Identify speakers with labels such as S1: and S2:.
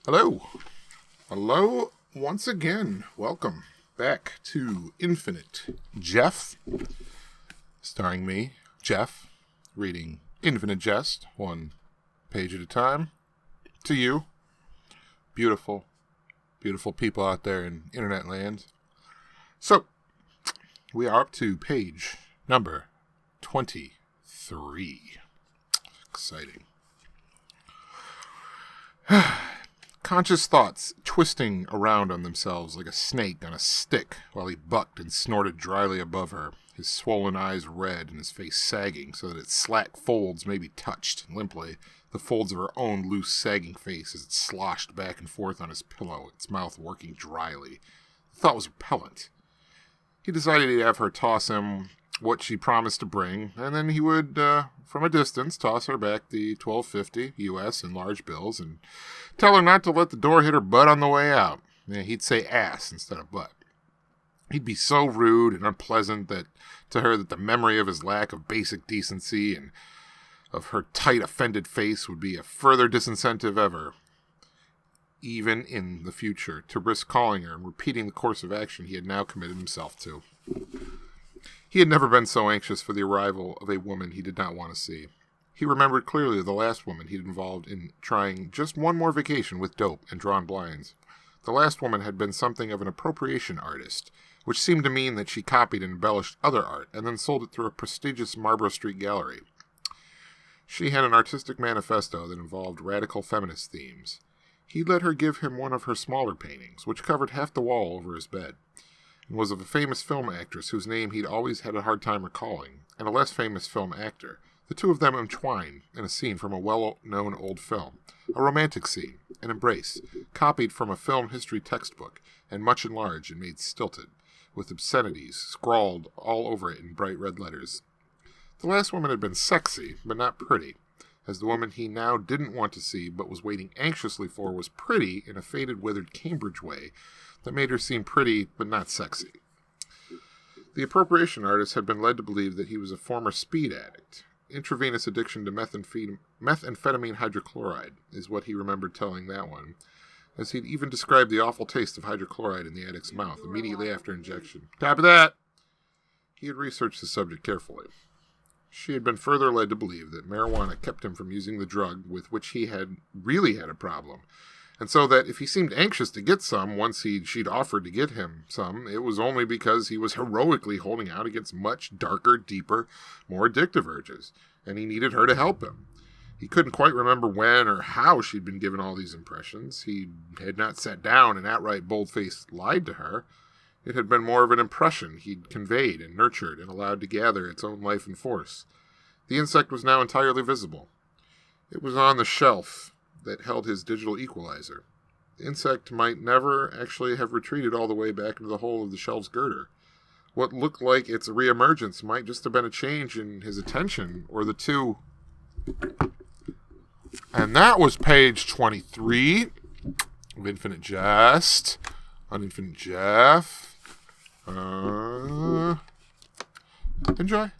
S1: Hello. Hello once again. Welcome back to Infinite Jeff. Starring me, Jeff, reading Infinite Jest, one page at a time. To you, beautiful, beautiful people out there in internet land. So, we are up to page number 23. Exciting. Conscious thoughts twisting around on themselves like a snake on a stick while he bucked and snorted dryly above her, his swollen eyes red and his face sagging so that its slack folds maybe touched, limply, the folds of her own loose sagging face as it sloshed back and forth on his pillow, its mouth working dryly. The thought was repellent. He decided he'd have her toss him what she promised to bring, and then he would, from a distance, toss her back the $12.50 U.S. in large bills and tell her not to let the door hit her butt on the way out. Yeah, he'd say ass instead of butt. He'd be so rude and unpleasant to her that the memory of his lack of basic decency and of her tight, offended face would be a further disincentive ever, even in the future, to risk calling her and repeating the course of action he had now committed himself to. He had never been so anxious for the arrival of a woman he did not want to see. He remembered clearly the last woman he'd involved in trying just one more vacation with dope and drawn blinds. The last woman had been something of an appropriation artist, which seemed to mean that she copied and embellished other art and then sold it through a prestigious Marlborough Street gallery. She had an artistic manifesto that involved radical feminist themes. He let her give him one of her smaller paintings, which covered half the wall over his bed, and was of a famous film actress whose name he'd always had a hard time recalling, and a less famous film actor. The two of them entwined in a scene from a well-known old film, a romantic scene, an embrace, copied from a film history textbook, and much enlarged and made stilted, with obscenities scrawled all over it in bright red letters. The last woman had been sexy, but not pretty, as the woman he now didn't want to see but was waiting anxiously for was pretty in a faded, withered Cambridge way that made her seem pretty but not sexy. The appropriation artist had been led to believe that he was a former speed addict. Intravenous addiction to methamphetamine hydrochloride is what he remembered telling that one, as he'd even described the awful taste of hydrochloride in the addict's mouth immediately after injection. Top of that! He had researched the subject carefully. She had been further led to believe that marijuana kept him from using the drug with which he had really had a problem, and so that if he seemed anxious to get some once she'd offered to get him some, it was only because he was heroically holding out against much darker, deeper, more addictive urges, and he needed her to help him. He couldn't quite remember when or how she'd been given all these impressions. He had not sat down and outright bold-faced lied to her. It had been more of an impression he'd conveyed and nurtured and allowed to gather its own life and force. The insect was now entirely visible. It was on the shelf that held his digital equalizer. The insect might never actually have retreated all the way back into the hole of the shelf's girder. What looked like its reemergence might just have been a change in his attention, or the two. And that was page 23 of Infinite Jest on Infinite Jeff. Enjoy.